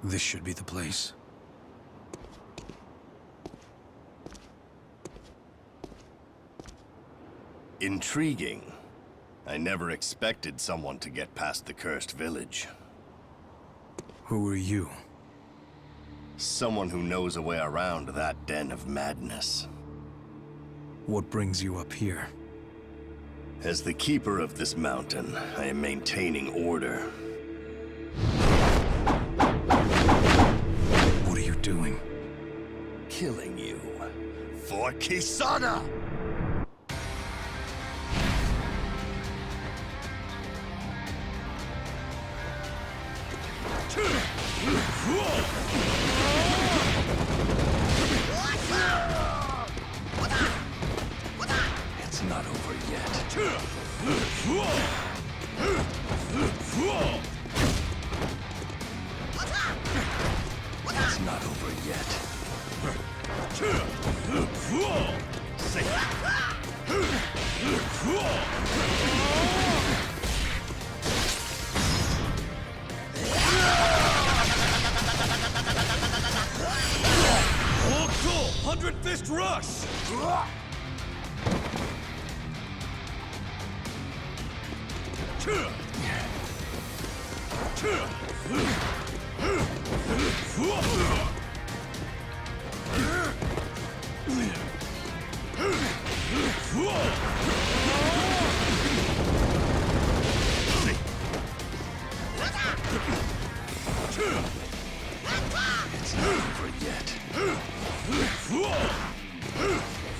This should be the place. Intriguing. I never expected someone to get past the Cursed Village. Who are you? Someone who knows a way around that den of madness. What brings you up here? As the keeper of this mountain, I am maintaining order. What are you doing? Killing you. For Xsana! It's not over yet. It's not over yet. Say Hundred Fist Rush! it's not over yet.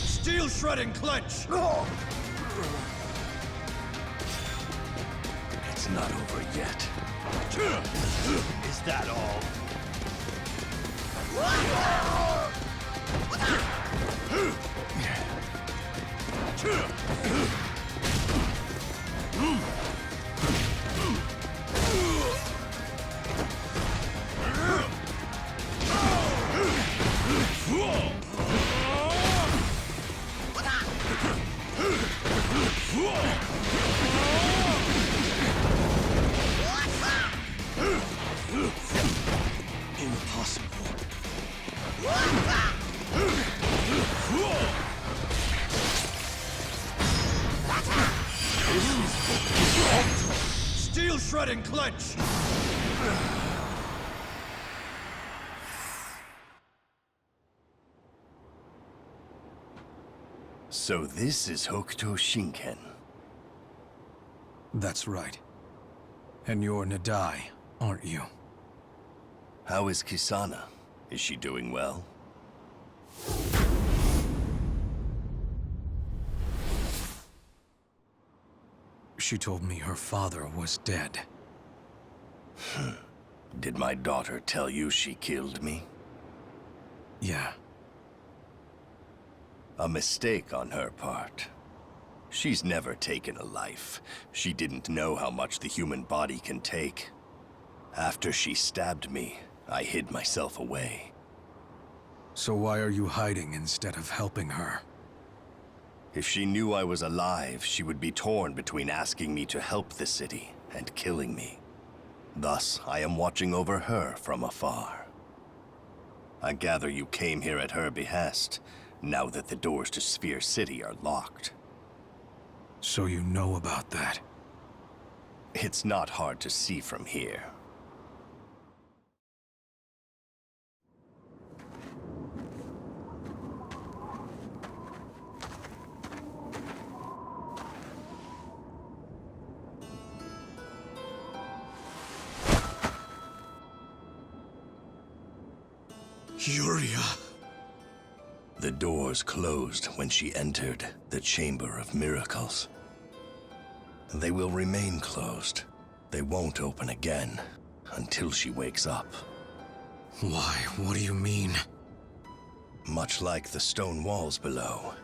Steel Shredding Clench! It's not over yet. Is that all? Impossible. Steel Shredding Clench! So this is Hokuto Shinken. That's right. And you're Nadai, aren't you? How is Xsana? Is she doing well? She told me her father was dead. Did my daughter tell you she killed me? Yeah. A mistake on her part. She's never taken a life. She didn't know how much the human body can take. After she stabbed me, I hid myself away. So why are you hiding instead of helping her? If she knew I was alive, she would be torn between asking me to help the city and killing me. Thus, I am watching over her from afar. I gather you came here at her behest, now that the doors to Sphere City are locked. So you know about that? It's not hard to see from here. Yuria. The doors closed when she entered the Chamber of Miracles. They will remain closed. they won't open again until she wakes up. Why? What do you mean? Much like the stone walls below.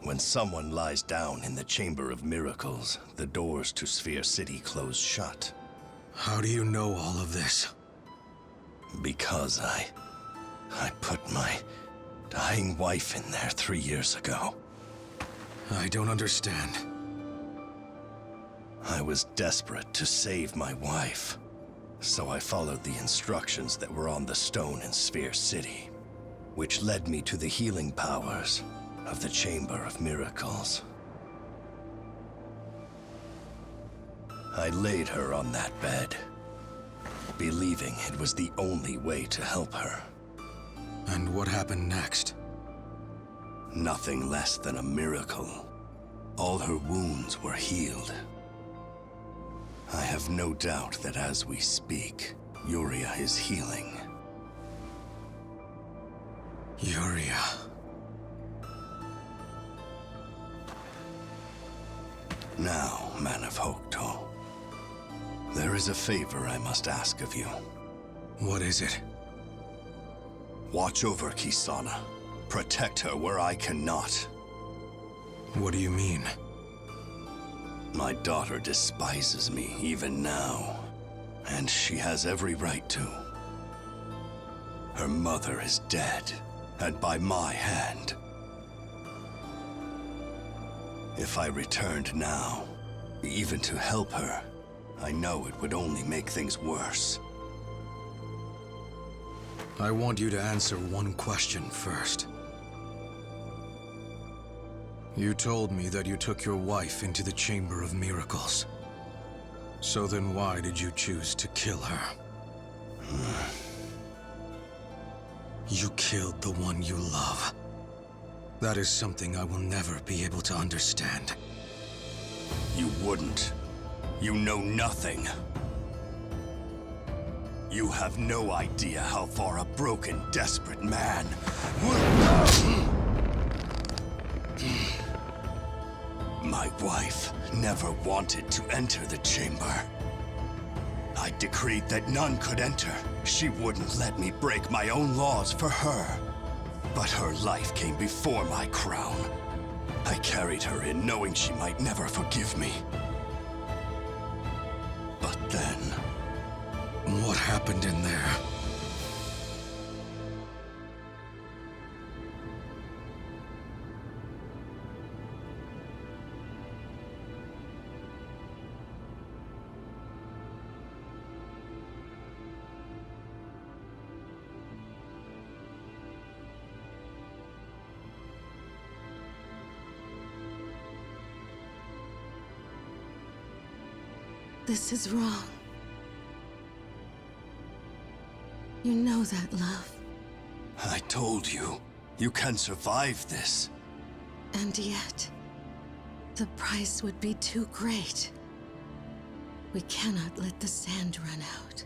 When someone lies down in the Chamber of Miracles, the doors to Sphere City close shut. How do you know all of this? Because I put my dying wife in there 3 years ago. I don't understand. I was desperate to save my wife, so I followed the instructions that were on the stone in Sphere City, which led me to the healing powers of the Chamber of Miracles. I laid her on that bed, believing it was the only way to help her. And what happened next? Nothing less than a miracle. All her wounds were healed. I have no doubt that as we speak, Yuria is healing. Yuria. Now, man of Hokuto, there is a favor I must ask of you. What is it? Watch over Xsana. Protect her where I cannot. What do you mean? My daughter despises me even now, and she has every right to. Her mother is dead, and by my hand. If I returned now, even to help her, I know it would only make things worse. I want you to answer one question first. You told me that you took your wife into the Chamber of Miracles. So then why did you choose to kill her? You killed the one you love. That is something I will never be able to understand. You wouldn't. You know nothing. You have no idea how far a broken, desperate man will... My wife never wanted to enter the chamber. I decreed that none could enter. She wouldn't let me break my own laws for her. But her life came before my crown. I carried her in knowing she might never forgive me. But then... What happened in there? This is wrong. You know that, love. I told you, you can survive this. And yet, the price would be too great. We cannot let the sand run out.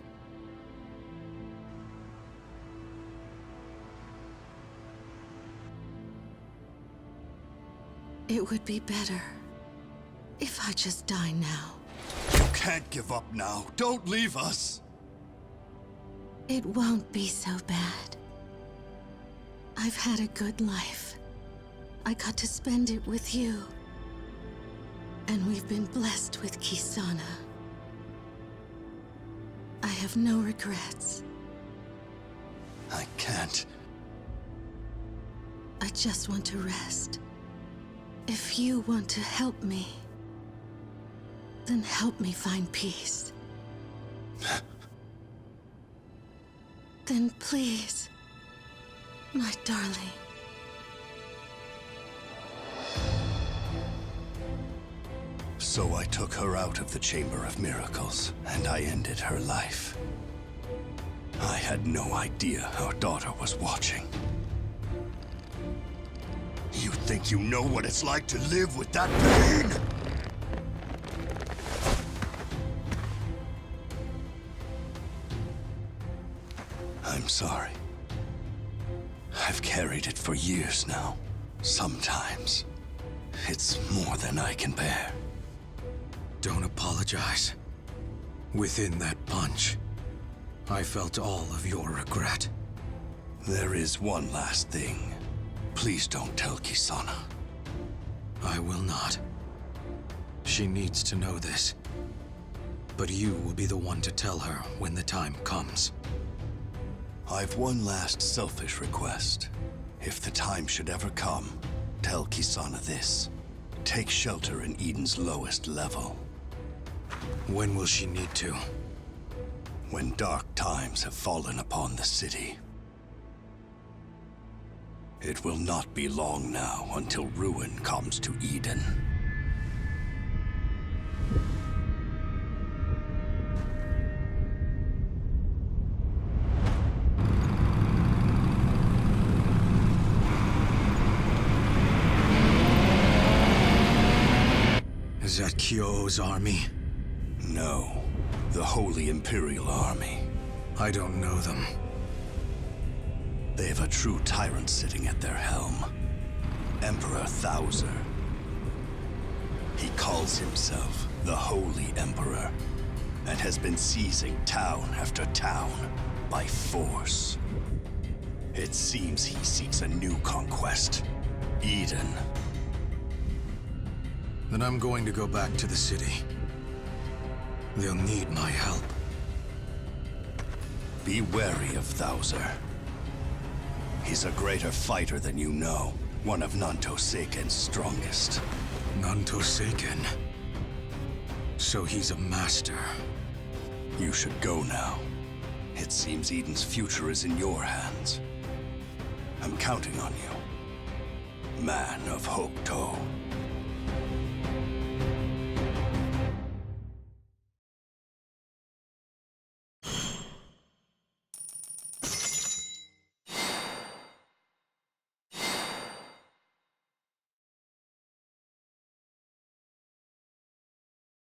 It would be better if I just die now. You can't give up now. Don't leave us. It won't be so bad. I've had a good life. I got to spend it with you. And we've been blessed with Xsana. I have no regrets. I can't. I just want to rest. If you want to help me, then help me find peace. Then please, my darling. So I took her out of the Chamber of Miracles, and I ended her life. I had no idea our daughter was watching. You think you know what it's like to live with that pain? I'm sorry. I've carried it for years now. Sometimes, it's more than I can bear. Don't apologize. Within that punch, I felt all of your regret. There is one last thing. Please don't tell Xsana. I will not. She needs to know this. But you will be the one to tell her when the time comes. I've one last selfish request. If the time should ever come, tell Xsana this. Take shelter in Eden's lowest level. When will she need to? When dark times have fallen upon the city. It will not be long now until ruin comes to Eden. Is that Kyou's army? No, the Holy Imperial Army. I don't know them. They have a true tyrant sitting at their helm. Emperor Thouser. He calls himself the Holy Emperor, and has been seizing town after town by force. It seems he seeks a new conquest, Eden. Then I'm going to go back to the city. They'll need my help. Be wary of Thouser. He's a greater fighter than you know. One of Nanto Seiken's strongest. Nanto Seiken. So he's a master. You should go now. It seems Eden's future is in your hands. I'm counting on you. Man of Hokuto.